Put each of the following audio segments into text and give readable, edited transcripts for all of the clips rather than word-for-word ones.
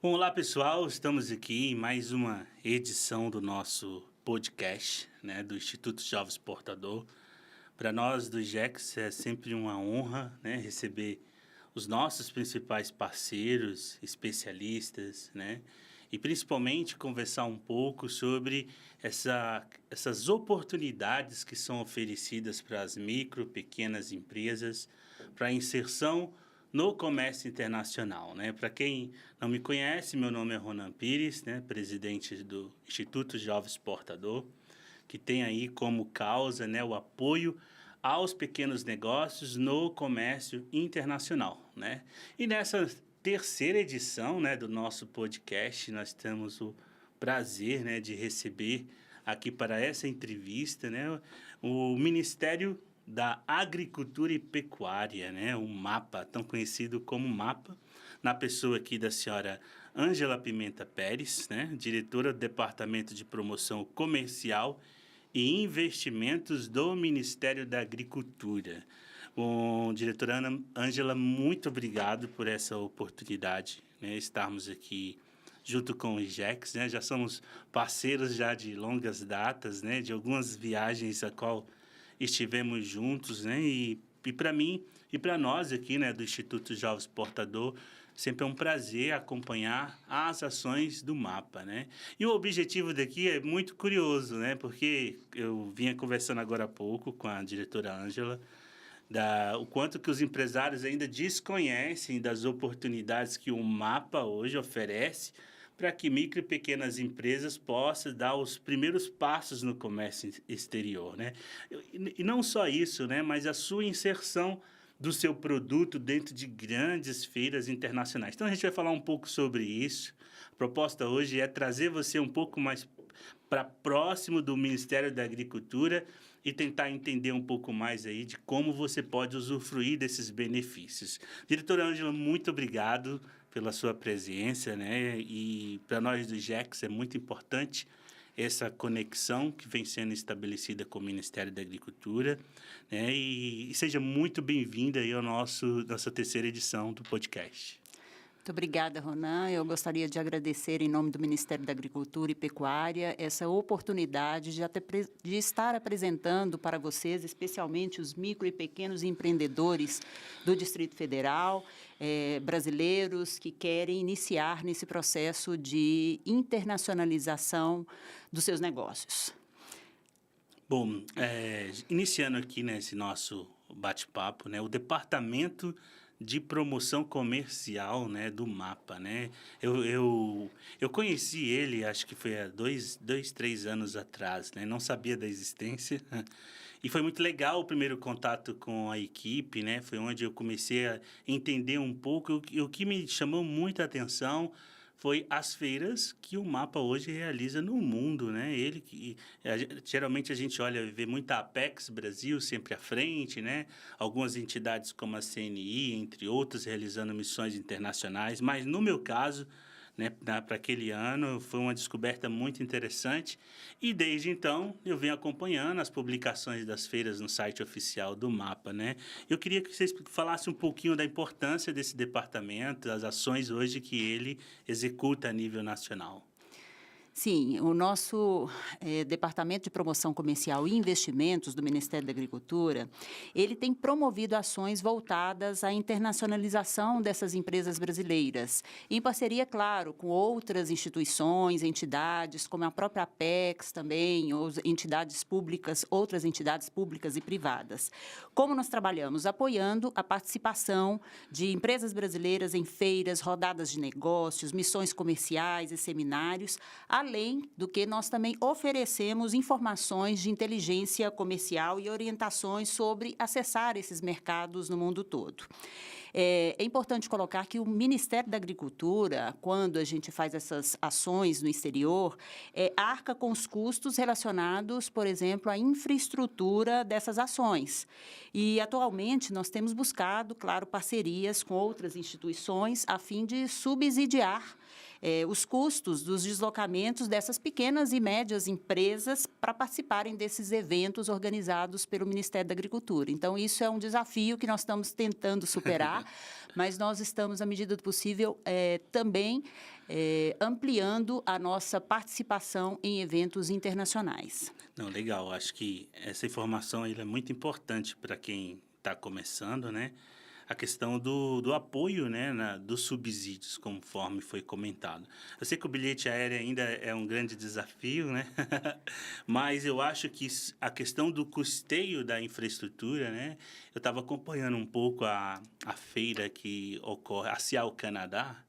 Bom, olá pessoal, estamos aqui em mais uma edição do nosso podcast, né, do Instituto Jovem Exportador. Para nós do IJEX é sempre uma honra, né, receber os nossos principais parceiros, especialistas, né, e principalmente conversar um pouco sobre essas oportunidades que são oferecidas para as micro, pequenas empresas, para a inserção no comércio internacional, né? Para quem não me conhece, meu nome é Ronan Pires, né? Presidente do Instituto Jovem Exportador, que tem aí como causa, né, o apoio aos pequenos negócios no comércio internacional, né? E nessa terceira edição, né, do nosso podcast, nós temos o prazer, né, de receber aqui para essa entrevista, né, o Ministério da Agricultura e Pecuária, né, o MAPA, tão conhecido como MAPA, na pessoa aqui da senhora Ângela Pimenta Pérez, né, diretora do Departamento de Promoção Comercial e Investimentos do Ministério da Agricultura. Bom, diretora Ângela, muito obrigado por essa oportunidade, né, estarmos aqui junto com o IJEX, né, já somos parceiros já de longas datas, né, de algumas viagens a qual estivemos juntos, né? E para mim e para nós aqui, né, do Instituto Jovem Exportador, sempre é um prazer acompanhar as ações do MAPA, né? E o objetivo daqui é muito curioso, né? Porque eu vinha conversando agora há pouco com a diretora Ângela, o quanto que os empresários ainda desconhecem das oportunidades que o MAPA hoje oferece para que micro e pequenas empresas possam dar os primeiros passos no comércio exterior, né? E não só isso, né? Mas a sua inserção do seu produto dentro de grandes feiras internacionais. Então, a gente vai falar um pouco sobre isso. A proposta hoje é trazer você um pouco mais para próximo do Ministério da Agricultura e tentar entender um pouco mais aí de como você pode usufruir desses benefícios. Diretora Ângela, muito obrigado pela sua presença, né? E para nós do IJEX é muito importante essa conexão que vem sendo estabelecida com o Ministério da Agricultura, né? E seja muito bem-vinda aí ao nossa terceira edição do podcast. Muito obrigada, Ronan. Eu gostaria de agradecer, em nome do Ministério da Agricultura e Pecuária, essa oportunidade de estar apresentando para vocês, especialmente os micro e pequenos empreendedores do Distrito Federal, brasileiros que querem iniciar nesse processo de internacionalização dos seus negócios. Bom, iniciando aqui nesse nosso bate-papo, né, o Departamento de Promoção Comercial, né, do MAPA, né? Eu conheci ele, acho que foi há 3 anos atrás, né? Não sabia da existência. E foi muito legal o primeiro contato com a equipe, né? Foi onde eu comecei a entender um pouco. O que me chamou muita atenção foi as feiras que o MAPA hoje realiza no mundo, né? Geralmente a gente vê muita Apex Brasil sempre à frente, né? Algumas entidades como a CNI, entre outras, realizando missões internacionais, mas no meu caso, né, para aquele ano, foi uma descoberta muito interessante e desde então eu venho acompanhando as publicações das feiras no site oficial do MAPA, né? Eu queria que vocês falassem um pouquinho da importância desse departamento, das ações hoje que ele executa a nível nacional. Sim, o nosso Departamento de Promoção Comercial e Investimentos do Ministério da Agricultura, ele tem promovido ações voltadas à internacionalização dessas empresas brasileiras, em parceria, claro, com outras instituições, entidades, como a própria Apex também, ou entidades públicas, outras entidades públicas e privadas. Como nós trabalhamos? Apoiando a participação de empresas brasileiras em feiras, rodadas de negócios, missões comerciais e seminários, além do que nós também oferecemos informações de inteligência comercial e orientações sobre acessar esses mercados no mundo todo. É importante colocar que o Ministério da Agricultura, quando a gente faz essas ações no exterior, arca com os custos relacionados, por exemplo, à infraestrutura dessas ações. E, atualmente, nós temos buscado, claro, parcerias com outras instituições a fim de subsidiar os custos dos deslocamentos dessas pequenas e médias empresas para participarem desses eventos organizados pelo Ministério da Agricultura. Então, isso é um desafio que nós estamos tentando superar, mas nós estamos, à medida do possível, também ampliando a nossa participação em eventos internacionais. Não, legal. Acho que essa informação aí é muito importante para quem está começando, né? A questão do apoio, né, dos subsídios, conforme foi comentado. Eu sei que o bilhete aéreo ainda é um grande desafio, né? Mas eu acho que a questão do custeio da infraestrutura, né? Eu estava acompanhando um pouco a feira que ocorre, a Cial Canadá,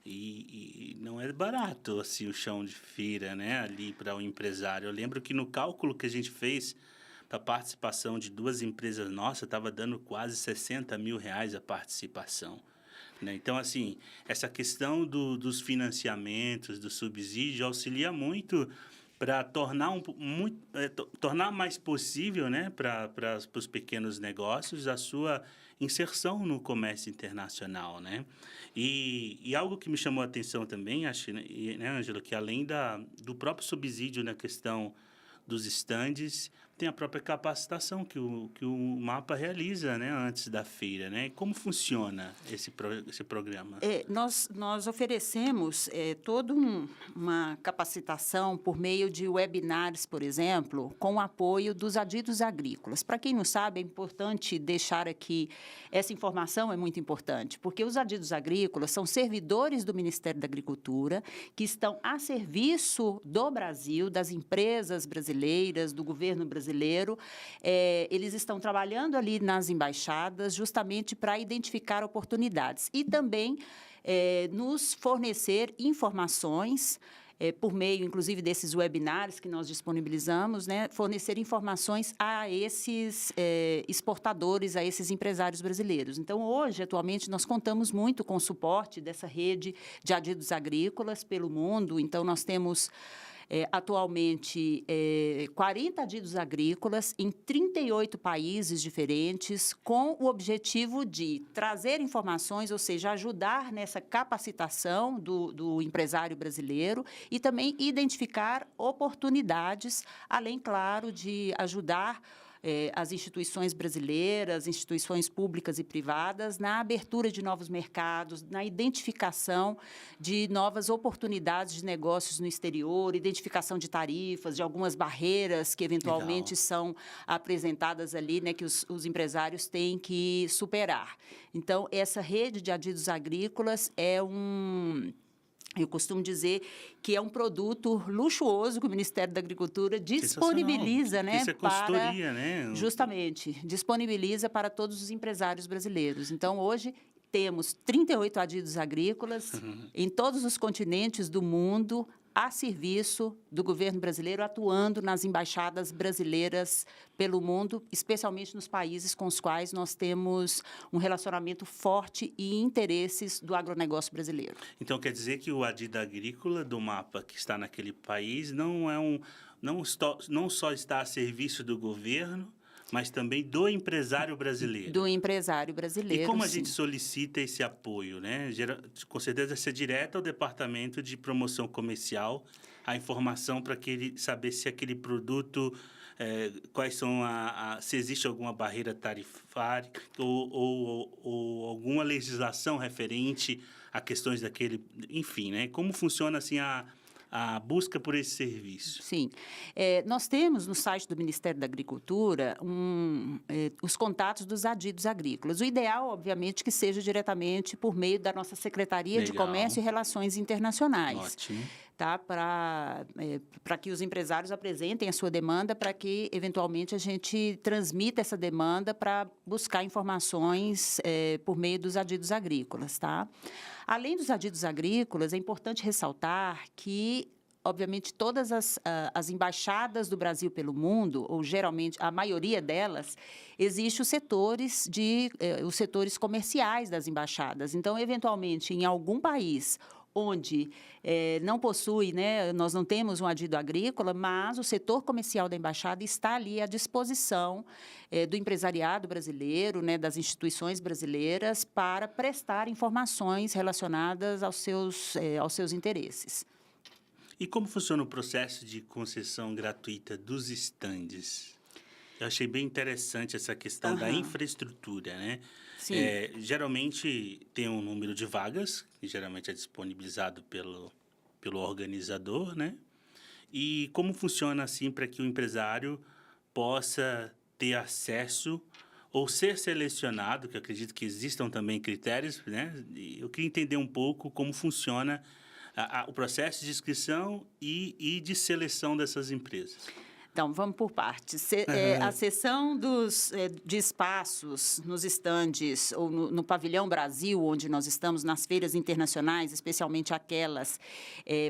e não é barato assim, o chão de feira, né, ali para o empresário. Eu lembro que no cálculo que a gente fez para a participação de 2 empresas nossas, estava dando quase R$60 mil a participação. Né? Então, assim, essa questão dos financiamentos, do subsídio, auxilia muito para tornar mais possível, né, para os pequenos negócios a sua inserção no comércio internacional, né? E algo que me chamou a atenção também, acho, né, Ângela, que além do próprio subsídio na questão dos estandes, tem a própria capacitação que o MAPA realiza, né, antes da feira, né? Como funciona esse programa? Nós oferecemos toda uma capacitação por meio de webinars, por exemplo, com o apoio dos adidos agrícolas. Para quem não sabe, é importante deixar aqui, essa informação é muito importante, porque os adidos agrícolas são servidores do Ministério da Agricultura que estão a serviço do Brasil, das empresas brasileiras, do governo brasileiro. Eles estão trabalhando ali nas embaixadas justamente para identificar oportunidades e também nos fornecer informações por meio, inclusive, desses webinários que nós disponibilizamos, né, fornecer informações a esses exportadores, a esses empresários brasileiros. Então, hoje, atualmente, nós contamos muito com o suporte dessa rede de adidos agrícolas pelo mundo. Então, nós temos atualmente 40 adidos agrícolas em 38 países diferentes, com o objetivo de trazer informações, ou seja, ajudar nessa capacitação do empresário brasileiro e também identificar oportunidades, além, claro, de ajudar as instituições brasileiras, instituições públicas e privadas, na abertura de novos mercados, na identificação de novas oportunidades de negócios no exterior, identificação de tarifas, de algumas barreiras que eventualmente são apresentadas ali, né, que os empresários têm que superar. Então, essa rede de adidos agrícolas eu costumo dizer que é um produto luxuoso que o Ministério da Agricultura disponibiliza, né, isso é consultoria, né? Justamente, disponibiliza para todos os empresários brasileiros. Então, hoje, temos 38 adidos agrícolas em todos os continentes do mundo, a serviço do governo brasileiro, atuando nas embaixadas brasileiras pelo mundo, especialmente nos países com os quais nós temos um relacionamento forte e interesses do agronegócio brasileiro. Então, quer dizer que o adido agrícola do MAPA que está naquele país não só está a serviço do governo, mas também do empresário brasileiro. Do empresário brasileiro, E como a sim. gente solicita esse apoio, né? Com certeza, ser direto ao Departamento de Promoção Comercial, a informação para saber se aquele produto, quais são se existe alguma barreira tarifária ou alguma legislação referente a questões daquele... Enfim, né? Como funciona, assim, a busca por esse serviço? Sim. Nós temos no site do Ministério da Agricultura os contatos dos adidos agrícolas. O ideal, obviamente, que seja diretamente por meio da nossa Secretaria de Comércio e Relações Internacionais. Ótimo. Tá? Para que os empresários apresentem a sua demanda, para que, eventualmente, a gente transmita essa demanda para buscar informações por meio dos adidos agrícolas. Tá? Além dos adidos agrícolas, é importante ressaltar que, obviamente, todas as embaixadas do Brasil pelo mundo, ou geralmente a maioria delas, existem os setores comerciais das embaixadas. Então, eventualmente, em algum país onde não possui, né, nós não temos um adido agrícola, mas o setor comercial da Embaixada está ali à disposição do empresariado brasileiro, né, das instituições brasileiras, para prestar informações relacionadas aos seus interesses. E como funciona o processo de concessão gratuita dos estandes? Eu achei bem interessante essa questão da infraestrutura, né? Sim. Geralmente tem um número de vagas, que geralmente é disponibilizado pelo organizador, né? E como funciona assim para que o empresário possa ter acesso ou ser selecionado, que eu acredito que existam também critérios, né? Eu queria entender um pouco como funciona o processo de inscrição e de seleção dessas empresas. Então, vamos por partes. A cessão de espaços nos estandes ou no Pavilhão Brasil, onde nós estamos, nas feiras internacionais, especialmente aquelas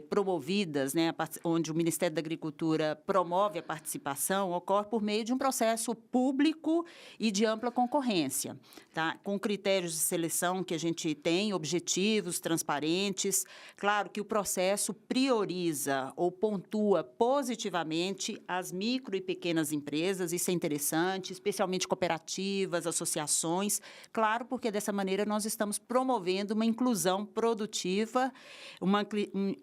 promovidas, né, onde o Ministério da Agricultura promove a participação, ocorre por meio de um processo público e de ampla concorrência, tá? Com critérios de seleção que a gente tem, objetivos, transparentes. Claro que o processo prioriza ou pontua positivamente as micro e pequenas empresas, isso é interessante, especialmente cooperativas, associações, claro, porque dessa maneira nós estamos promovendo uma inclusão produtiva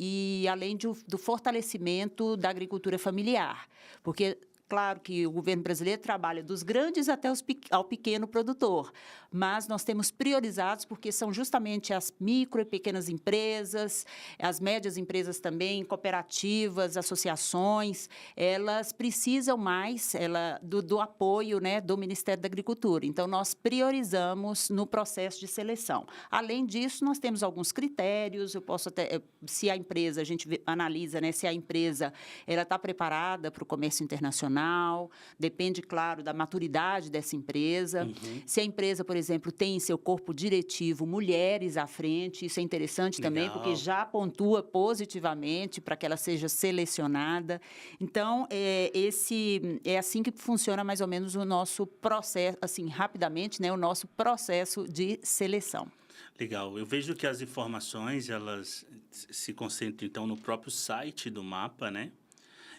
e além do fortalecimento da agricultura familiar, porque claro que o governo brasileiro trabalha dos grandes até ao pequeno produtor, mas nós temos priorizados porque são justamente as micro e pequenas empresas, as médias empresas também, cooperativas, associações, elas precisam mais do apoio, né, do Ministério da Agricultura. Então, nós priorizamos no processo de seleção. Além disso, nós temos alguns critérios, eu posso até, se a empresa, a gente analisa, né, se a empresa está preparada para o comércio internacional, depende, claro, da maturidade dessa empresa. Se a empresa, por exemplo, tem em seu corpo diretivo mulheres à frente, isso é interessante também, porque já pontua positivamente para que ela seja selecionada. Então, é assim que funciona mais ou menos o nosso processo, assim, rapidamente, né, o nosso processo de seleção. Legal. Eu vejo que as informações, elas se concentram, então, no próprio site do MAPA, né?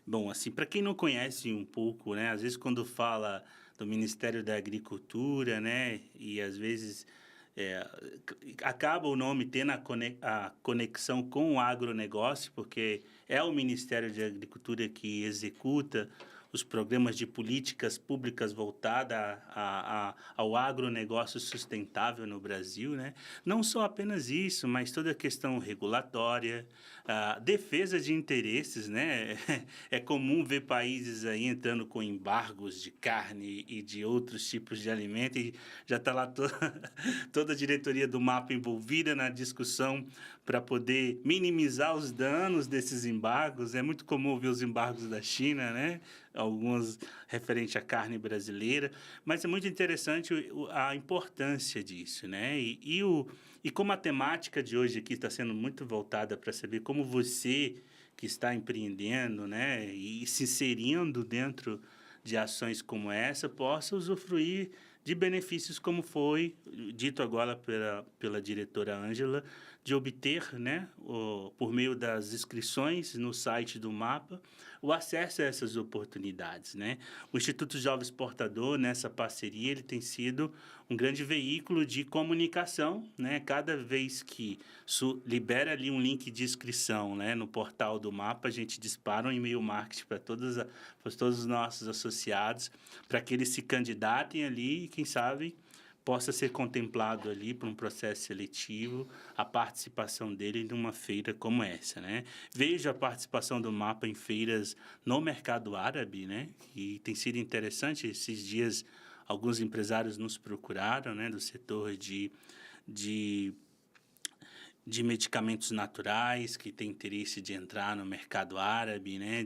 Bom, assim, para quem não conhece um pouco, né, às vezes quando fala do Ministério da Agricultura, né, e às vezes acaba o nome tendo a conexão com o agronegócio, porque é o Ministério da Agricultura que executa os programas de políticas públicas voltadas ao agronegócio sustentável no Brasil, né? Não só apenas isso, mas toda a questão regulatória, a defesa de interesses, né? É comum ver países aí entrando com embargos de carne e de outros tipos de alimento e já está lá toda a diretoria do MAPA envolvida na discussão para poder minimizar os danos desses embargos. É muito comum ver os embargos da China, né? Alguns referente à carne brasileira, mas é muito interessante a importância disso, né? E como a temática de hoje aqui está sendo muito voltada para saber como você que está empreendendo, né, e se inserindo dentro de ações como essa, possa usufruir de benefícios como foi dito agora pela diretora Ângela, de obter, né, por meio das inscrições no site do MAPA, o acesso a essas oportunidades, né? O Instituto Jovem Exportador, nessa parceria, ele tem sido um grande veículo de comunicação, né? Cada vez que libera ali um link de inscrição, né, no portal do MAPA, a gente dispara um e-mail marketing para todos os nossos associados, para que eles se candidatem ali e, quem sabe, possa ser contemplado ali por um processo seletivo a participação dele numa feira como essa, né? Vejo a participação do MAPA em feiras no mercado árabe, né? E tem sido interessante. Esses dias, alguns empresários nos procuraram, né, do setor de medicamentos naturais, que tem interesse de entrar no mercado árabe, né?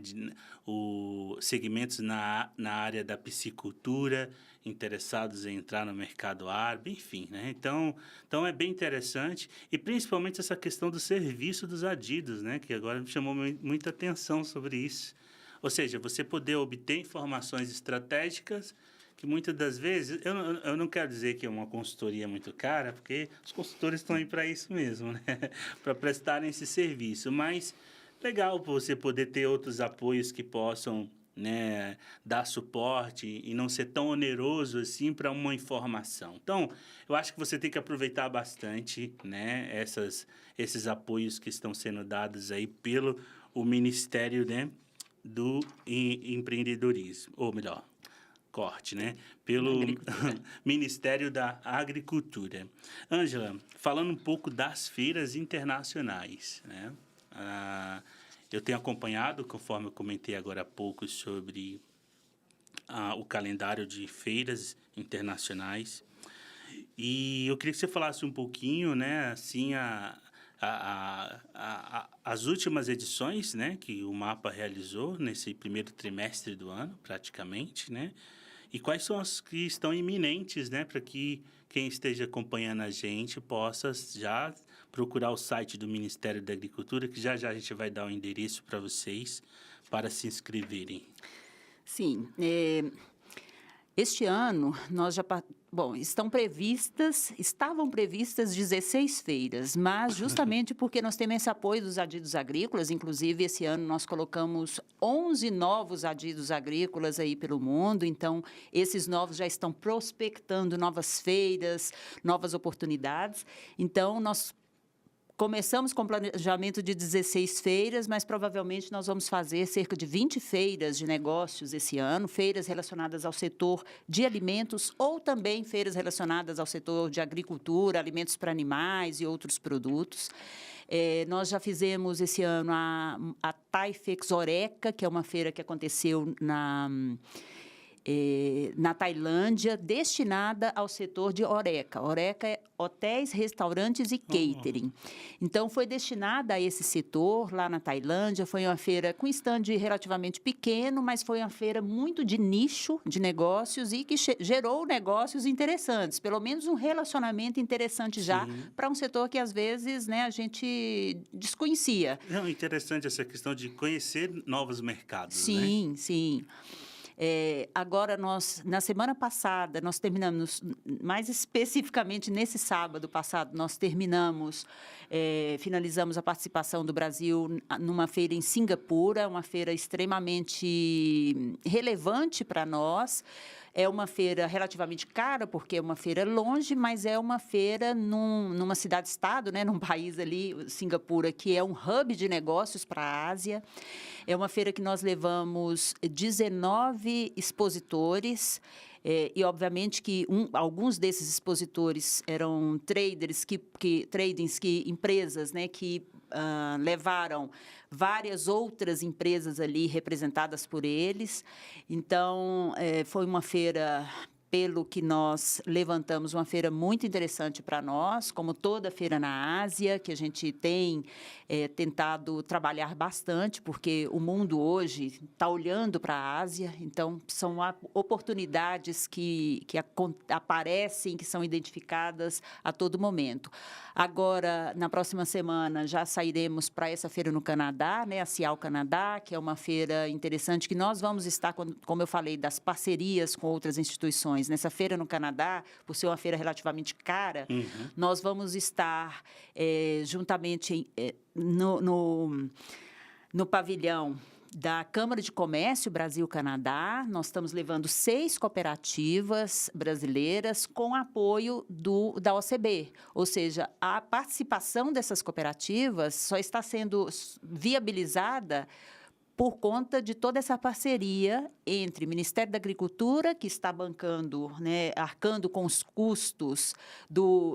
Segmentos na área da piscicultura, interessados em entrar no mercado árabe, enfim, né? Então é bem interessante, e principalmente essa questão do serviço dos adidos, né? Que agora me chamou muita atenção sobre isso. Ou seja, você poder obter informações estratégicas que muitas das vezes, eu não quero dizer que é uma consultoria muito cara, porque os consultores estão aí para isso mesmo, né? Para prestarem esse serviço, mas legal você poder ter outros apoios que possam, né, dar suporte e não ser tão oneroso assim para uma informação. Então, eu acho que você tem que aproveitar bastante, né, esses apoios que estão sendo dados aí pelo o Ministério, né, do Empreendedorismo, ou melhor, corte, né, pelo Ministério da Agricultura. Ângela, falando um pouco das feiras internacionais, né? Eu tenho acompanhado, conforme eu comentei agora há pouco, sobre o calendário de feiras internacionais. E eu queria que você falasse um pouquinho, né, assim, as últimas edições, né, que o MAPA realizou nesse primeiro trimestre do ano, praticamente, né? E quais são as que estão iminentes, né, para que quem esteja acompanhando a gente possa já procurar o site do Ministério da Agricultura, que já a gente vai dar o endereço para vocês para se inscreverem. Sim. Este ano, nós já... Bom, estavam previstas 16 feiras, mas justamente porque nós temos esse apoio dos adidos agrícolas, inclusive esse ano nós colocamos 11 novos adidos agrícolas aí pelo mundo, então esses novos já estão prospectando novas feiras, novas oportunidades, então nós começamos com planejamento de 16 feiras, mas provavelmente nós vamos fazer cerca de 20 feiras de negócios esse ano, feiras relacionadas ao setor de alimentos ou também feiras relacionadas ao setor de agricultura, alimentos para animais e outros produtos. Nós já fizemos esse ano a Taifex Oreca, que é uma feira que aconteceu na Tailândia, destinada ao setor de Horeca. Horeca é hotéis, restaurantes e catering. Então, foi destinada a esse setor lá na Tailândia. Foi uma feira com stand relativamente pequeno, mas foi uma feira muito de nicho de negócios e que gerou negócios interessantes, pelo menos um relacionamento interessante já para um setor que, às vezes, né, a gente desconhecia. É interessante essa questão de conhecer novos mercados, sim, né? Sim. Agora, na semana passada, nós terminamos, mais especificamente nesse sábado passado, nós finalizamos a participação do Brasil numa feira em Singapura, uma feira extremamente relevante para nós. É uma feira relativamente cara, porque é uma feira longe, mas é uma feira numa cidade-estado, né, num país ali, Singapura, que é um hub de negócios para a Ásia. É uma feira que nós levamos 19 expositores, e, obviamente, que alguns desses expositores eram empresas, né, que levaram várias outras empresas ali representadas por eles. Então, foi uma feira, pelo que nós levantamos, uma feira muito interessante para nós, como toda feira na Ásia, que a gente tem tentado trabalhar bastante, porque o mundo hoje está olhando para a Ásia, então são oportunidades que aparecem, que são identificadas a todo momento. Agora, na próxima semana, já sairemos para essa feira no Canadá, né, a Cial Canadá, que é uma feira interessante, que nós vamos estar, como eu falei, das parcerias com outras instituições. Nessa feira no Canadá, por ser uma feira relativamente cara, nós vamos estar juntamente no pavilhão da Câmara de Comércio Brasil-Canadá. Nós estamos levando 6 cooperativas brasileiras com apoio da OCB. Ou seja, a participação dessas cooperativas só está sendo viabilizada por conta de toda essa parceria entre o Ministério da Agricultura, que está bancando, né, arcando com os custos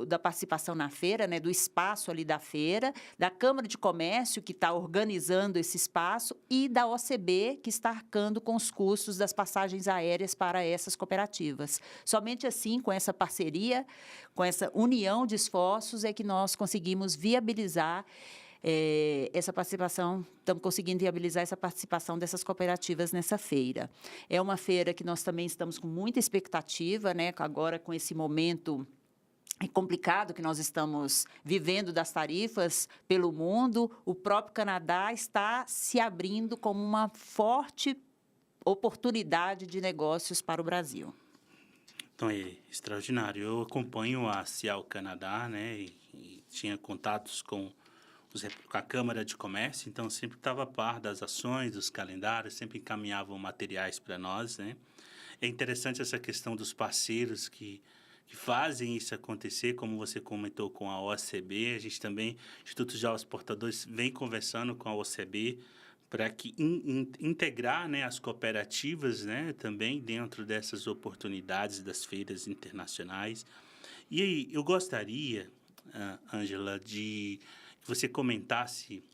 da participação na feira, né, do espaço ali da feira, da Câmara de Comércio, que está organizando esse espaço, e da OCB, que está arcando com os custos das passagens aéreas para essas cooperativas. Somente assim, com essa parceria, com essa união de esforços, é que nós conseguimos viabilizar essa participação, estamos conseguindo viabilizar essa participação dessas cooperativas nessa feira. É uma feira que nós também estamos com muita expectativa, né, agora com esse momento complicado que nós estamos vivendo das tarifas pelo mundo. O próprio Canadá está se abrindo como uma forte oportunidade de negócios para o Brasil. Então, é extraordinário. Eu acompanho a Cial Canadá, né? E tinha contatos com a Câmara de Comércio, então sempre estava a par das ações, dos calendários, sempre encaminhavam materiais para nós, né? É interessante essa questão dos parceiros que fazem isso acontecer, como você comentou com a OCB. A gente também, Instituto de Jovens Exportadores, vem conversando com a OCB para que integrar, né, as cooperativas, né, também dentro dessas oportunidades das feiras internacionais. E aí, eu gostaria, Ângela, de que você comentasse,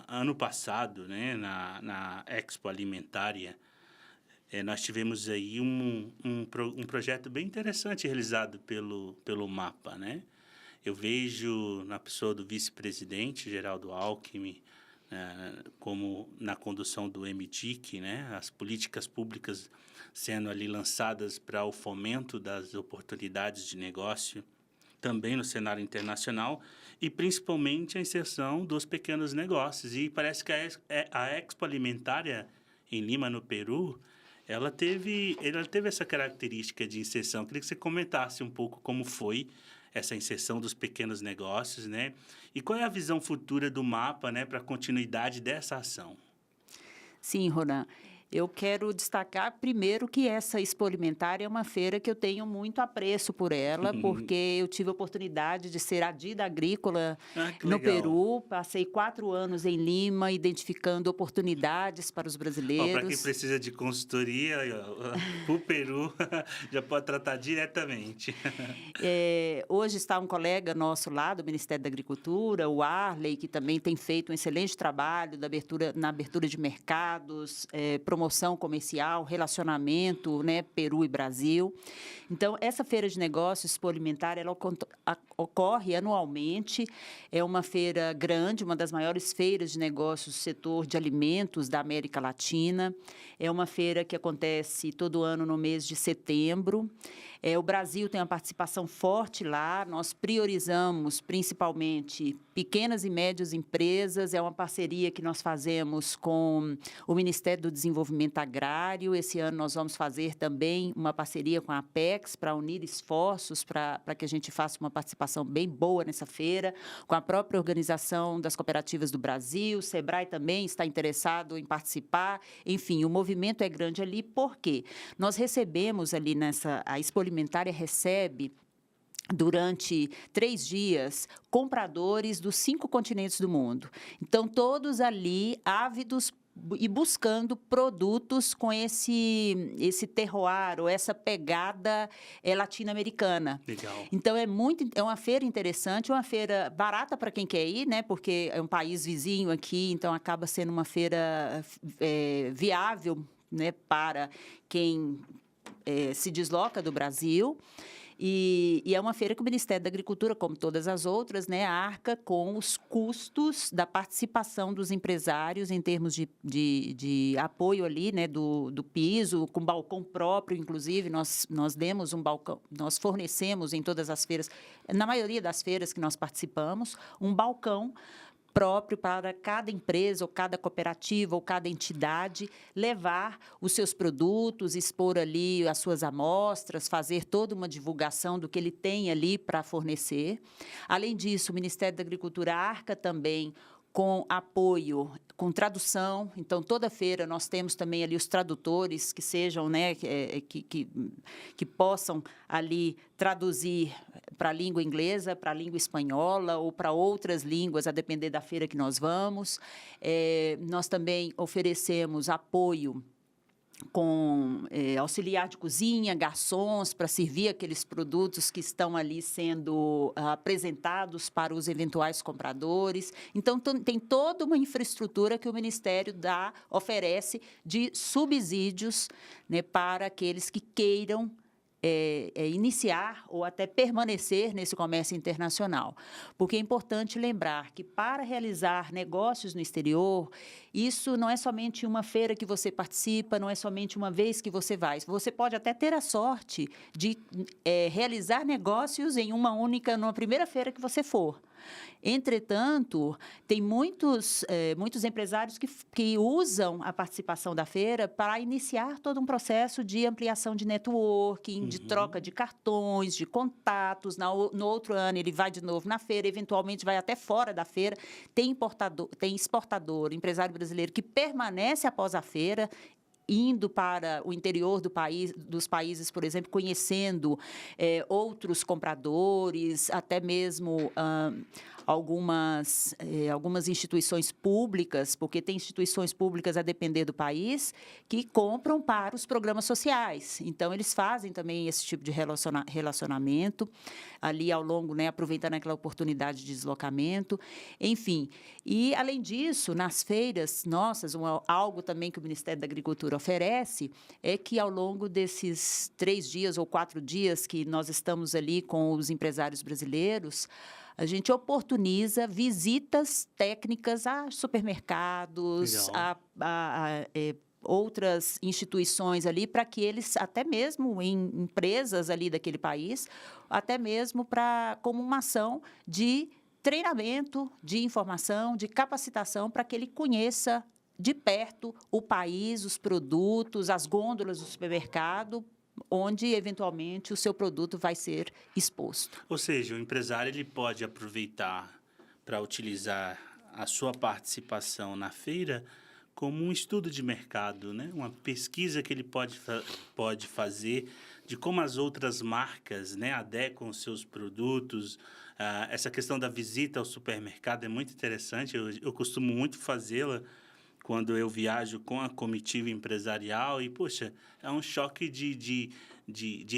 ano passado, né, na Expo Alimentária, nós tivemos aí um projeto bem interessante realizado pelo MAPA, né? Eu vejo na pessoa do vice-presidente, Geraldo Alckmin, como na condução do MDIC, né? As políticas públicas sendo ali lançadas para o fomento das oportunidades de negócio, também no cenário internacional, e principalmente a inserção dos pequenos negócios. E parece que a Expo Alimentária em Lima, no Peru, ela teve essa característica de inserção. Eu queria que você comentasse um pouco como foi essa inserção dos pequenos negócios, né? E qual é a visão futura do MAPA, né, para a continuidade dessa ação? Sim, Ronan. Eu quero destacar, primeiro, que essa Expo Alimentária é uma feira que eu tenho muito apreço por ela, porque eu tive a oportunidade de ser adida agrícola no Peru. Passei 4 anos em Lima, identificando oportunidades para os brasileiros. Para quem precisa de consultoria, o Peru já pode tratar diretamente. Hoje está um colega nosso lá do Ministério da Agricultura, o Arley, que também tem feito um excelente trabalho na abertura de mercados, promoção comercial, relacionamento, né, Peru e Brasil. Então, essa feira de negócios Expo Alimentar, ela ocorre anualmente. É uma feira grande, uma das maiores feiras de negócios do setor de alimentos da América Latina. É uma feira que acontece todo ano no mês de setembro. O Brasil tem uma participação forte lá. Nós priorizamos, principalmente, pequenas e médias empresas. É uma parceria que nós fazemos com o Ministério do Desenvolvimento Agrário. Esse ano nós vamos fazer também uma parceria com a Apex para unir esforços para que a gente faça uma participação bem boa nessa feira, com a própria Organização das Cooperativas do Brasil. O SEBRAE também está interessado em participar. Enfim, o movimento é grande ali, porque nós recebemos ali a Expo Alimentária recebe, durante 3 dias, compradores dos 5 continentes do mundo. Então, todos ali ávidos e buscando produtos com esse terroir, ou essa pegada latino-americana. Legal. Então, é uma feira interessante, uma feira barata para quem quer ir, né? Porque é um país vizinho aqui, então acaba sendo uma feira viável, né, para quem se desloca do Brasil. E é uma feira que o Ministério da Agricultura, como todas as outras, né, arca com os custos da participação dos empresários em termos de apoio ali, né, do piso, com balcão próprio, inclusive. Nós demos um balcão, nós fornecemos em todas as feiras, na maioria das feiras que nós participamos, um balcão próprio para cada empresa, ou cada cooperativa, ou cada entidade levar os seus produtos, expor ali as suas amostras, fazer toda uma divulgação do que ele tem ali para fornecer. Além disso, o Ministério da Agricultura arca também com apoio, com tradução. Então, toda feira nós temos também ali os tradutores que sejam, né, que possam ali traduzir para a língua inglesa, para a língua espanhola ou para outras línguas, a depender da feira que nós vamos. Nós também oferecemos apoio com auxiliar de cozinha, garçons, para servir aqueles produtos que estão ali sendo apresentados para os eventuais compradores. Então, tem toda uma infraestrutura que o Ministério oferece de subsídios, né, para aqueles que queiram iniciar ou até permanecer nesse comércio internacional. Porque é importante lembrar que, para realizar negócios no exterior, isso não é somente uma feira que você participa, não é somente uma vez que você vai. Você pode até ter a sorte de realizar negócios em numa primeira feira que você for. Entretanto, tem muitos empresários que usam a participação da feira para iniciar todo um processo de ampliação de networking, de troca de cartões, de contatos. No outro ano, ele vai de novo na feira, eventualmente vai até fora da feira. Tem importador, tem exportador, empresário brasileiro que permanece após a feira, indo para o interior dos países, por exemplo, conhecendo outros compradores, até mesmo algumas instituições públicas, porque tem instituições públicas a depender do país, que compram para os programas sociais. Então, eles fazem também esse tipo de relacionamento ali ao longo, né, aproveitando aquela oportunidade de deslocamento, enfim. E, além disso, nas feiras nossas, algo também que o Ministério da Agricultura oferece é que, ao longo desses 3 dias ou 4 dias que nós estamos ali com os empresários brasileiros, a gente oportuniza visitas técnicas a supermercados, outras instituições ali, para que eles, até mesmo em empresas ali daquele país, até mesmo como uma ação de treinamento, de informação, de capacitação, para que ele conheça de perto o país, os produtos, as gôndolas do supermercado, onde, eventualmente, o seu produto vai ser exposto. Ou seja, o empresário ele pode aproveitar para utilizar a sua participação na feira como um estudo de mercado, né? Uma pesquisa que ele pode fazer de como as outras marcas, né, adequam os seus produtos. Essa questão da visita ao supermercado é muito interessante, eu costumo muito fazê-la quando eu viajo com a comitiva empresarial e, poxa, é um choque de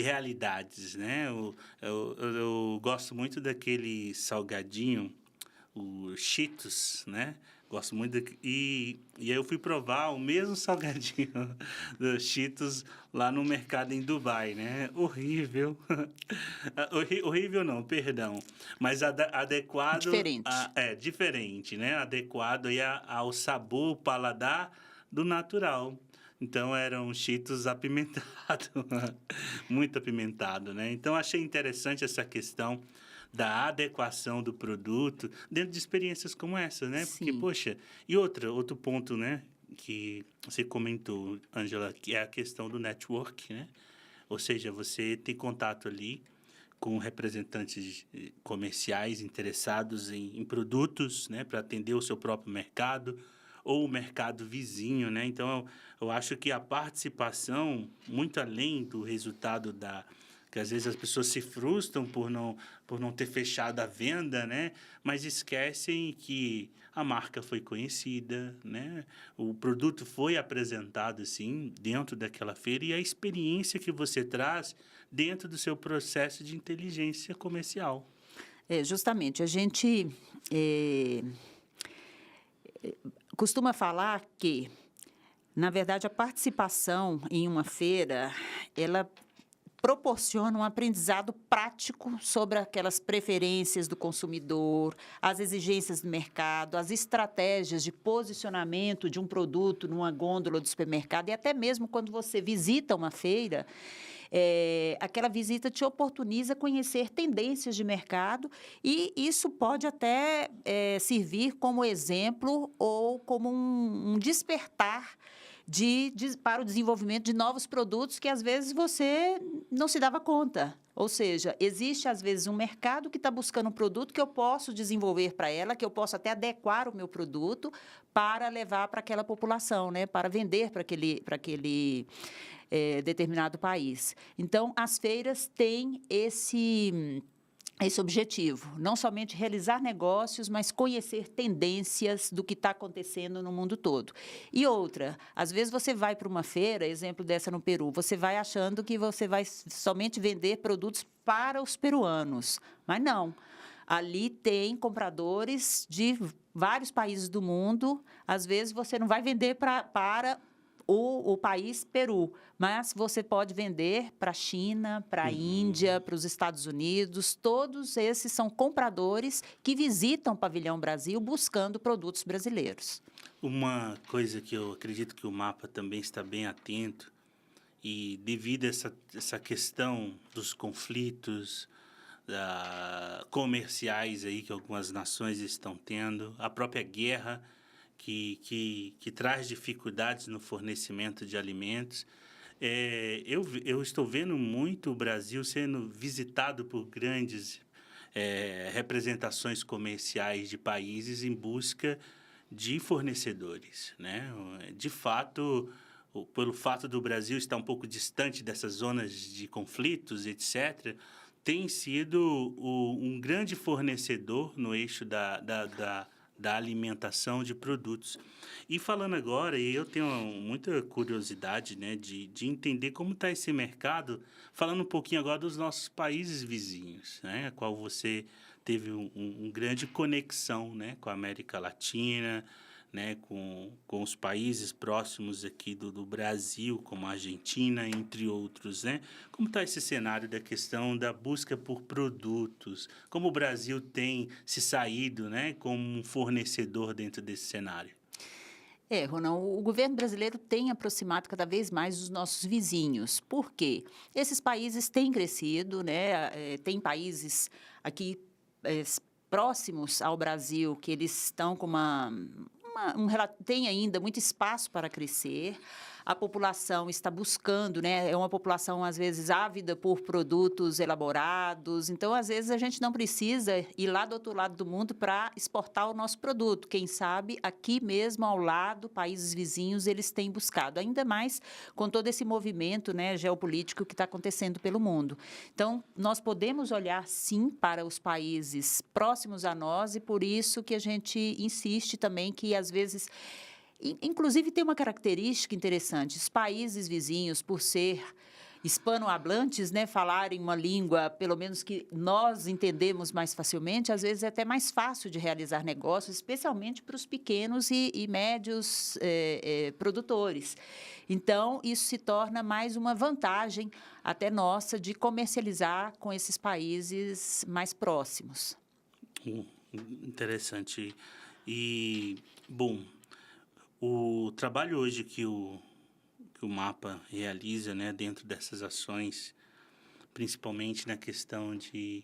realidades, né? Eu gosto muito daquele salgadinho, o Cheetos, né? Gosto muito e aí eu fui provar o mesmo salgadinho do Cheetos lá no mercado em Dubai, né? Horrível. Horrível não, perdão. Mas adequado... Diferente. Diferente, né? Adequado aí ao sabor, paladar do natural. Então, era um Cheetos apimentado, muito apimentado, né? Então, achei interessante essa questão da adequação do produto dentro de experiências como essa, né? Sim. Porque, poxa, e outro ponto, né, que você comentou, Ângela, que é a questão do network, né? Ou seja, você tem contato ali com representantes comerciais interessados em produtos, né, para atender o seu próprio mercado ou o mercado vizinho, né? Então, eu acho que a participação, muito além do resultado que às vezes as pessoas se frustram por não ter fechado a venda, né? Mas esquecem que a marca foi conhecida, né? O produto foi apresentado, sim, dentro daquela feira e a experiência que você traz dentro do seu processo de inteligência comercial. Justamente, a gente costuma falar que, na verdade, a participação em uma feira, ela proporciona um aprendizado prático sobre aquelas preferências do consumidor, as exigências do mercado, as estratégias de posicionamento de um produto numa gôndola do supermercado e até mesmo quando você visita uma feira, aquela visita te oportuniza conhecer tendências de mercado e isso pode até servir como exemplo ou como um despertar para o desenvolvimento de novos produtos que, às vezes, você não se dava conta. Ou seja, existe, às vezes, um mercado que está buscando um produto que eu posso desenvolver para ela, que eu posso até adequar o meu produto para levar para aquela população, né? Para vender para aquele determinado país. Então, as feiras têm esse objetivo, não somente realizar negócios, mas conhecer tendências do que está acontecendo no mundo todo. E outra, às vezes você vai para uma feira, exemplo dessa no Peru, você vai achando que você vai somente vender produtos para os peruanos, mas não. Ali tem compradores de vários países do mundo, às vezes você não vai vender para o país Peru, mas você pode vender para a China, para a Índia, para os Estados Unidos. Todos esses são compradores que visitam o Pavilhão Brasil buscando produtos brasileiros. Uma coisa que eu acredito que o MAPA também está bem atento e devido a essa questão dos conflitos comerciais aí que algumas nações estão tendo, a própria guerra que traz dificuldades no fornecimento de alimentos. Eu estou vendo muito o Brasil sendo visitado por grandes representações comerciais de países em busca de fornecedores, né? De fato, pelo fato do Brasil estar um pouco distante dessas zonas de conflitos, etc., tem sido um grande fornecedor no eixo da alimentação de produtos. E falando agora, e eu tenho muita curiosidade, né, de entender como está esse mercado, falando um pouquinho agora dos nossos países vizinhos, né, a qual você teve grande conexão, né, com a América Latina, né, com os países próximos aqui do Brasil, como a Argentina, entre outros, né? Como está esse cenário da questão da busca por produtos? Como o Brasil tem se saído, né, como um fornecedor dentro desse cenário? Ronald, o governo brasileiro tem aproximado cada vez mais os nossos vizinhos. Por quê? Esses países têm crescido, né? Tem países aqui próximos ao Brasil que eles estão com tem ainda muito espaço para crescer. A população está buscando, né? É uma população, às vezes, ávida por produtos elaborados. Então, às vezes, a gente não precisa ir lá do outro lado do mundo para exportar o nosso produto. Quem sabe, aqui mesmo, ao lado, países vizinhos, eles têm buscado. Ainda mais com todo esse movimento, né, geopolítico que está acontecendo pelo mundo. Então, nós podemos olhar, sim, para os países próximos a nós e por isso que a gente insiste também que, às vezes... Inclusive, tem uma característica interessante. Os países vizinhos, por ser hispanohablantes, né, falarem uma língua, pelo menos que nós entendemos mais facilmente, às vezes é até mais fácil de realizar negócios, especialmente para os pequenos e médios produtores. Então, isso se torna mais uma vantagem até nossa de comercializar com esses países mais próximos. Interessante. E, bom... O trabalho hoje que o MAPA realiza, né, dentro dessas ações, principalmente na questão de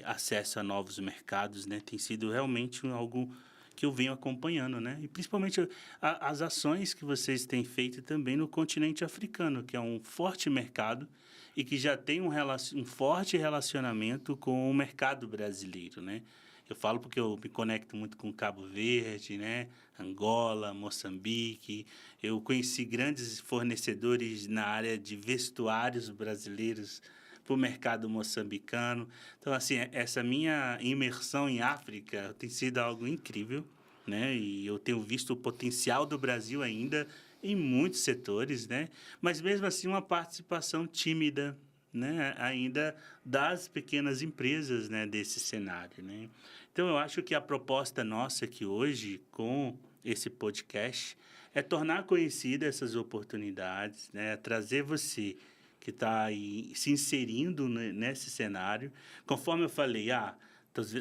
acesso a novos mercados, né, tem sido realmente algo que eu venho acompanhando, né? E principalmente as ações que vocês têm feito também no continente africano, que é um forte mercado e que já tem um forte relacionamento com o mercado brasileiro, né? Eu falo porque eu me conecto muito com Cabo Verde, né? Angola, Moçambique. Eu conheci grandes fornecedores na área de vestuários brasileiros para o mercado moçambicano. Então, assim, essa minha imersão em África tem sido algo incrível, né? E eu tenho visto o potencial do Brasil ainda em muitos setores, né? Mas, mesmo assim, uma participação tímida, né, ainda das pequenas empresas, né, desse cenário, né? Então, eu acho que a proposta nossa aqui hoje, com esse podcast, é tornar conhecidas essas oportunidades, né, trazer você que está aí se inserindo nesse cenário. Conforme eu falei,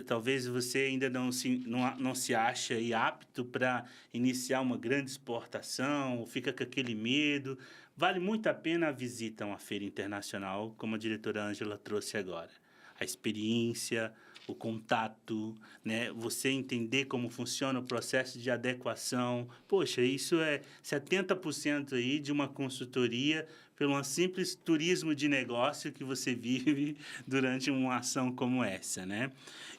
talvez você ainda não se acha aí apto para iniciar uma grande exportação, ou fica com aquele medo. Vale muito a pena a visita a uma feira internacional, como a diretora Ângela trouxe agora. A experiência, o contato, né? Você entender como funciona o processo de adequação. Poxa, isso é 70% aí de uma consultoria pelo um simples turismo de negócio que você vive durante uma ação como essa, né?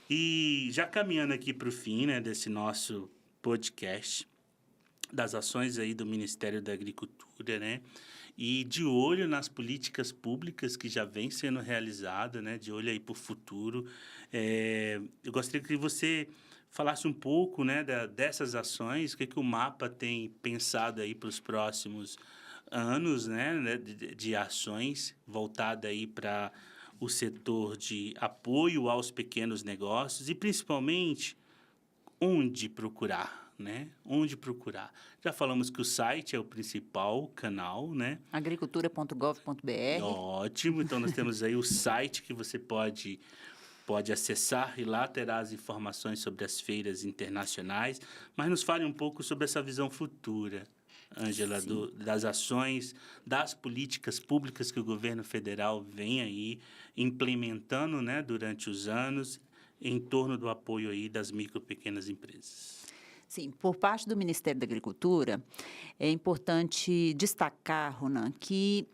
E já caminhando aqui para o fim, né, desse nosso podcast, das ações aí do Ministério da Agricultura, né? E de olho nas políticas públicas que já vêm sendo realizadas, né? De olho aí para o futuro. Eu gostaria que você falasse um pouco, né, dessas ações, o que o MAPA tem pensado aí para os próximos anos, né, de ações voltada aí para o setor de apoio aos pequenos negócios e, principalmente, onde procurar, né? Onde procurar. Já falamos que o site é o principal canal, né? agricultura.gov.br. Ótimo. Então, nós temos aí o site que você pode acessar e lá terá as informações sobre as feiras internacionais. Mas nos fale um pouco sobre essa visão futura, Ângela, das ações, das políticas públicas que o governo federal vem aí implementando, né, durante os anos, em torno do apoio aí das micro e pequenas empresas? Sim, por parte do Ministério da Agricultura, é importante destacar, Ronan, que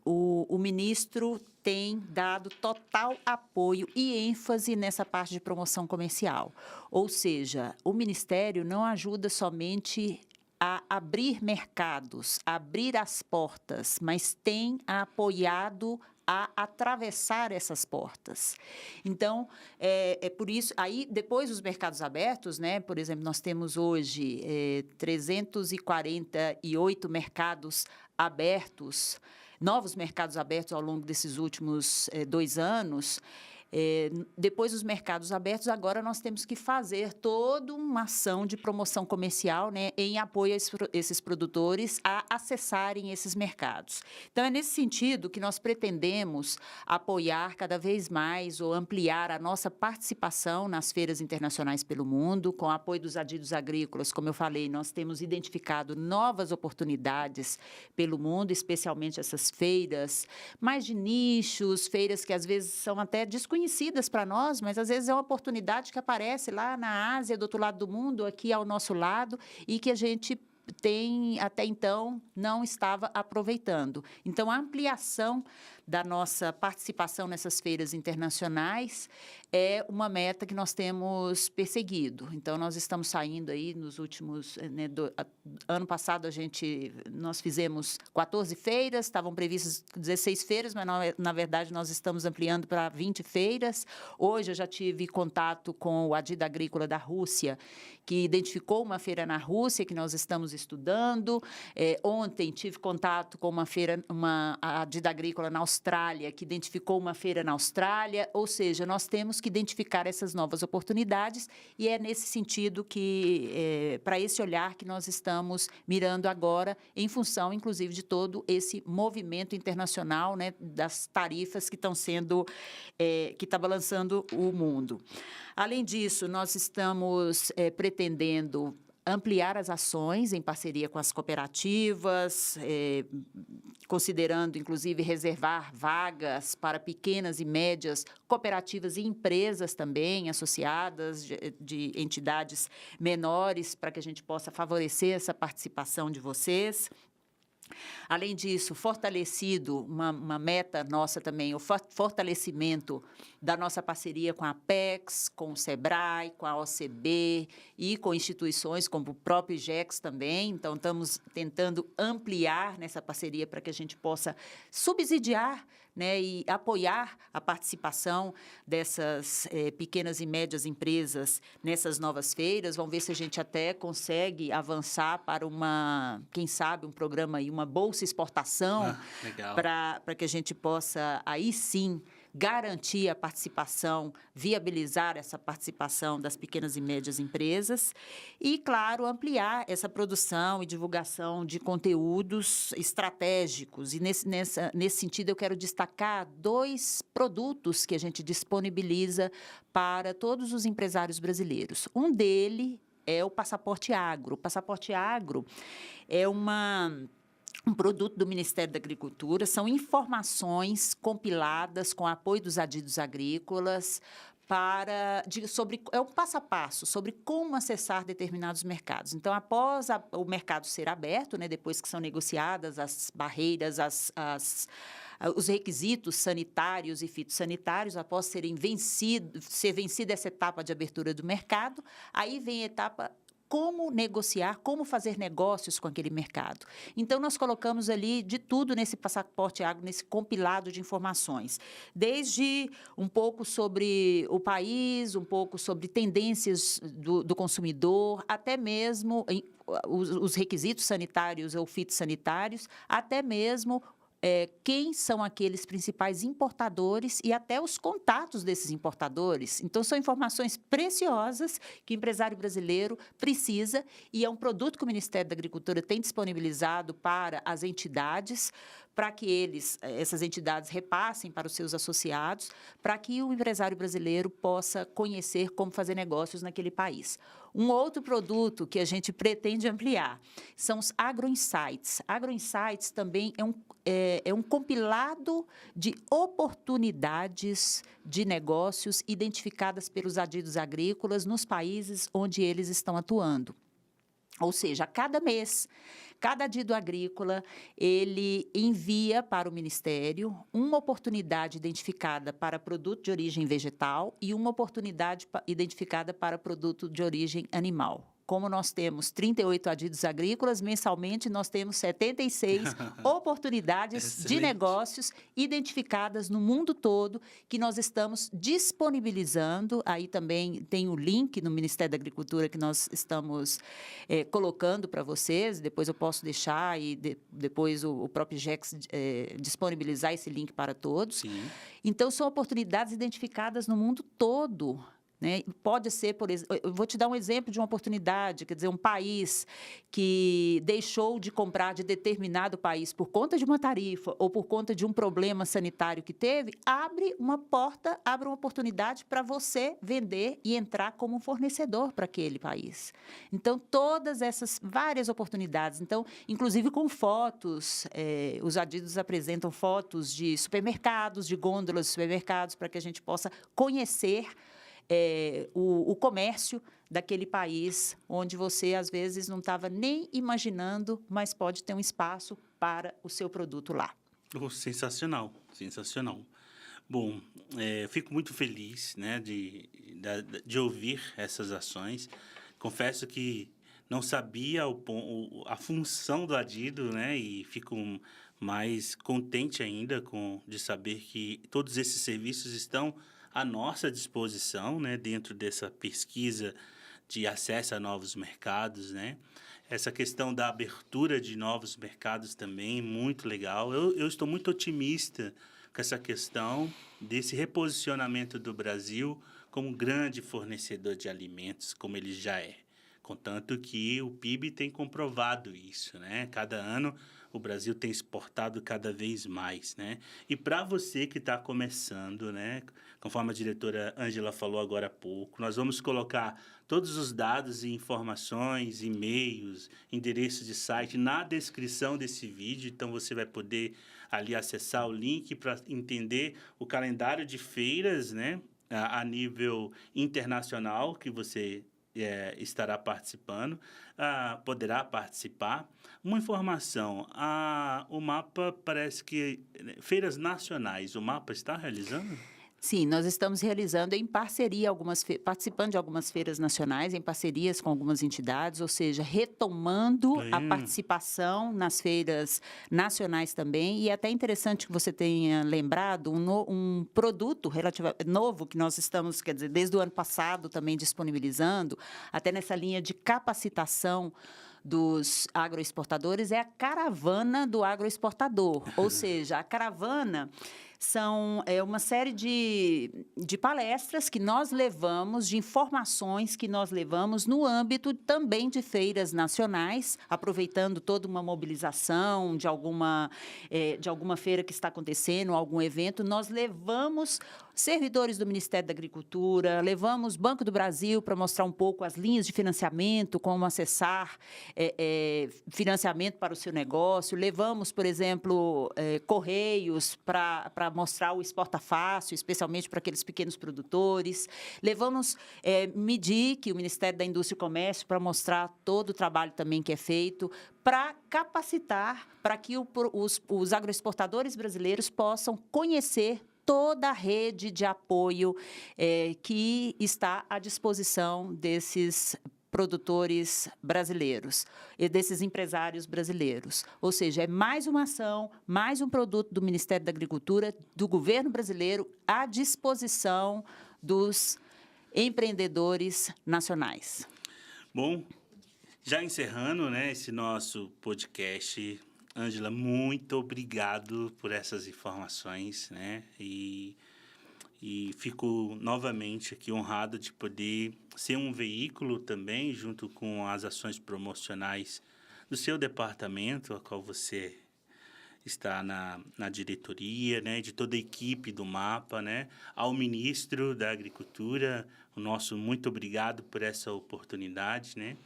o ministro tem dado total apoio e ênfase nessa parte de promoção comercial. Ou seja, o Ministério não ajuda somente a abrir mercados, a abrir as portas, mas tem apoiado a atravessar essas portas. Então, é por isso, aí depois os mercados abertos, né, por exemplo, nós temos hoje 348 mercados abertos, novos mercados abertos ao longo desses últimos 2 anos. Depois dos mercados abertos, agora nós temos que fazer toda uma ação de promoção comercial, né, em apoio a esses produtores a acessarem esses mercados. Então, é nesse sentido que nós pretendemos apoiar cada vez mais ou ampliar a nossa participação nas feiras internacionais pelo mundo, com o apoio dos adidos agrícolas. Como eu falei, nós temos identificado novas oportunidades pelo mundo, especialmente essas feiras mais de nichos, feiras que às vezes são até desconhecidas para nós, mas às vezes é uma oportunidade que aparece lá na Ásia, do outro lado do mundo, aqui ao nosso lado, e que a gente até então, não estava aproveitando. Então, a ampliação da nossa participação nessas feiras internacionais é uma meta que nós temos perseguido. Então, nós estamos saindo aí nos últimos... Né, ano passado, nós fizemos 14 feiras, estavam previstas 16 feiras, mas, na verdade, nós estamos ampliando para 20 feiras. Hoje, eu já tive contato com o Adida Agrícola da Rússia, que identificou uma feira na Rússia, que nós estamos estudando. Ontem, tive contato com uma Adida Agrícola na Austrália, que identificou uma feira na Austrália. Ou seja, nós temos que identificar essas novas oportunidades e é nesse sentido que, para esse olhar que nós estamos mirando agora, em função, inclusive, de todo esse movimento internacional, né, das tarifas que estão que está balançando o mundo. Além disso, nós estamos pretendendo ampliar as ações em parceria com as cooperativas, considerando, inclusive, reservar vagas para pequenas e médias cooperativas e empresas também associadas de entidades menores, para que a gente possa favorecer essa participação de vocês. Além disso, fortalecido, uma meta nossa também, o fortalecimento da nossa parceria com a Apex, com o SEBRAE, com a OCB e com instituições como o próprio IGEX também. Então, estamos tentando ampliar nessa parceria para que a gente possa subsidiar, né, e apoiar a participação dessas pequenas e médias empresas nessas novas feiras. Vamos ver se a gente até consegue avançar para quem sabe, um programa aí, uma bolsa exportação, para que a gente possa, aí sim, garantir a participação, viabilizar essa participação das pequenas e médias empresas e, claro, ampliar essa produção e divulgação de conteúdos estratégicos. E, nesse sentido, eu quero destacar 2 produtos que a gente disponibiliza para todos os empresários brasileiros. Um deles é o Passaporte Agro. O Passaporte Agro é um produto do Ministério da Agricultura, são informações compiladas com apoio dos adidos agrícolas é um passo a passo sobre como acessar determinados mercados. Então, após o mercado ser aberto, né, depois que são negociadas as barreiras, os requisitos sanitários e fitossanitários, após ser vencida essa etapa de abertura do mercado, aí vem a etapa como negociar, como fazer negócios com aquele mercado. Então, nós colocamos ali de tudo nesse Passaporte Agro, nesse compilado de informações, desde um pouco sobre o país, um pouco sobre tendências do consumidor, até mesmo os requisitos sanitários ou fitossanitários, até mesmo quem são aqueles principais importadores e até os contatos desses importadores. Então, são informações preciosas que o empresário brasileiro precisa e é um produto que o Ministério da Agricultura tem disponibilizado para as entidades para que essas entidades repassem para os seus associados, para que o empresário brasileiro possa conhecer como fazer negócios naquele país. Um outro produto que a gente pretende ampliar são os agroinsights. Agroinsights também é um compilado de oportunidades de negócios identificadas pelos adidos agrícolas nos países onde eles estão atuando. Ou seja, a cada mês, cada adido agrícola, ele envia para o Ministério uma oportunidade identificada para produto de origem vegetal e uma oportunidade identificada para produto de origem animal. Como nós temos 38 adidos agrícolas, mensalmente nós temos 76 oportunidades de negócios identificadas no mundo todo que nós estamos disponibilizando. Aí também tem o link no Ministério da Agricultura que nós estamos colocando para vocês. Depois eu posso deixar e depois o próprio GECS disponibilizar esse link para todos. Sim. Então, são oportunidades identificadas no mundo todo. Né? Pode ser, por exemplo, eu vou te dar um exemplo de uma oportunidade, quer dizer, um país que deixou de comprar de determinado país por conta de uma tarifa ou por conta de um problema sanitário que teve, abre uma porta, abre uma oportunidade para você vender e entrar como um fornecedor para aquele país. Então, todas essas várias oportunidades, então, inclusive com fotos, os adidos apresentam fotos de supermercados, de gôndolas de supermercados, para que a gente possa conhecer o comércio daquele país onde você, às vezes, não estava nem imaginando, mas pode ter um espaço para o seu produto lá. Oh, sensacional, sensacional. Bom, fico muito feliz, né, de ouvir essas ações. Confesso que não sabia a função do adido, né, e fico mais contente ainda de saber que todos esses serviços estão à nossa disposição, né, dentro dessa pesquisa de acesso a novos mercados, né? Essa questão da abertura de novos mercados também, muito legal. Eu estou muito otimista com essa questão desse reposicionamento do Brasil como grande fornecedor de alimentos, como ele já é. Contanto que o PIB tem comprovado isso, né? Cada ano o Brasil tem exportado cada vez mais, né? E para você que está começando, né? Conforme a diretora Ângela falou agora há pouco, nós vamos colocar todos os dados e informações, e-mails, endereço de site na descrição desse vídeo. Então, você vai poder ali acessar o link para entender o calendário de feiras, né? A nível internacional que você estará participando, poderá participar. Uma informação, o mapa parece que... Feiras nacionais, o mapa está realizando? Sim, nós estamos realizando em parceria, participando de algumas feiras nacionais, em parcerias com algumas entidades, ou seja, retomando a participação nas feiras nacionais também. E é até interessante que você tenha lembrado um produto relativamente novo que nós estamos, quer dizer, desde o ano passado também disponibilizando, até nessa linha de capacitação dos agroexportadores, é a caravana do agroexportador. Ou seja, a caravana são uma série de palestras que nós levamos, de informações que nós levamos no âmbito também de feiras nacionais, aproveitando toda uma mobilização de alguma feira que está acontecendo, algum evento. Nós levamos servidores do Ministério da Agricultura, levamos Banco do Brasil para mostrar um pouco as linhas de financiamento, como acessar financiamento para o seu negócio. Levamos, por exemplo, Correios para mostrar o Exporta Fácil, especialmente para aqueles pequenos produtores. Levamos MIDIC, o Ministério da Indústria e Comércio, para mostrar todo o trabalho também que é feito, para capacitar, para que os agroexportadores brasileiros possam conhecer toda a rede de apoio que está à disposição desses produtores brasileiros e desses empresários brasileiros. Ou seja, é mais uma ação, mais um produto do Ministério da Agricultura, do governo brasileiro, à disposição dos empreendedores nacionais. Bom, já encerrando, né, esse nosso podcast, Ângela, muito obrigado por essas informações, né? E fico novamente aqui honrado de poder ser um veículo também, junto com as ações promocionais do seu departamento, a qual você está na diretoria, né, de toda a equipe do MAPA, né, ao ministro da Agricultura, o nosso muito obrigado por essa oportunidade, né.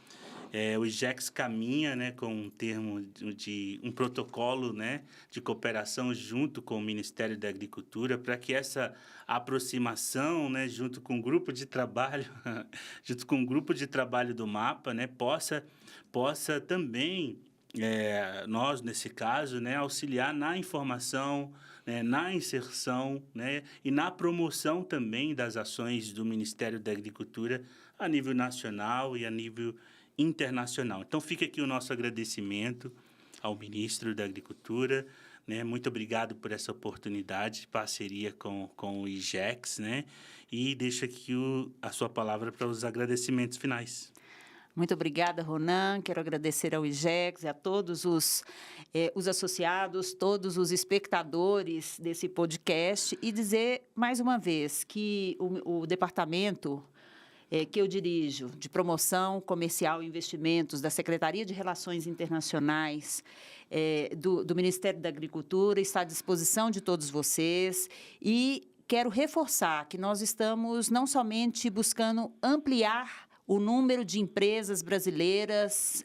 O IGEX caminha, né, com um termo de um protocolo, né, de cooperação junto com o Ministério da Agricultura para que essa aproximação, né, junto com o grupo de trabalho, junto com o grupo de trabalho do MAPA, né, possa também nós, nesse caso, né, auxiliar na informação, né, na inserção, né, e na promoção também das ações do Ministério da Agricultura a nível nacional e a nível internacional. Então, fica aqui o nosso agradecimento ao ministro da Agricultura, né? Muito obrigado por essa oportunidade de parceria com o IGEX, né? E deixo aqui a sua palavra para os agradecimentos finais. Muito obrigada, Ronan. Quero agradecer ao IGEX e a todos os associados, todos os espectadores desse podcast e dizer, mais uma vez, que o departamento que eu dirijo, de Promoção Comercial e Investimentos, da Secretaria de Relações Internacionais, do Ministério da Agricultura, está à disposição de todos vocês e quero reforçar que nós estamos não somente buscando ampliar o número de empresas brasileiras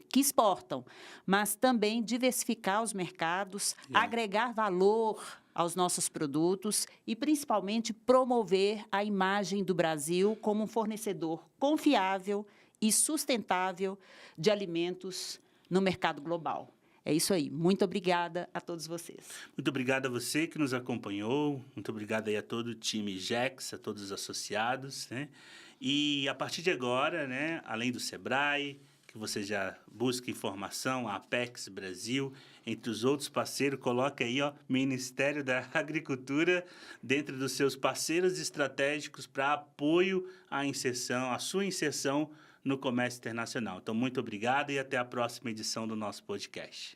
que exportam, mas também diversificar os mercados, agregar valor aos nossos produtos e, principalmente, promover a imagem do Brasil como um fornecedor confiável e sustentável de alimentos no mercado global. É isso aí. Muito obrigada a todos vocês. Muito obrigado a você que nos acompanhou. Muito obrigado aí a todo o time IGEX, a todos os associados, né? E, a partir de agora, né, além do SEBRAE, que você já busca informação, a Apex Brasil, entre os outros parceiros, coloca aí, Ministério da Agricultura dentro dos seus parceiros estratégicos para apoio à sua inserção no comércio internacional. Então, muito obrigado e até a próxima edição do nosso podcast.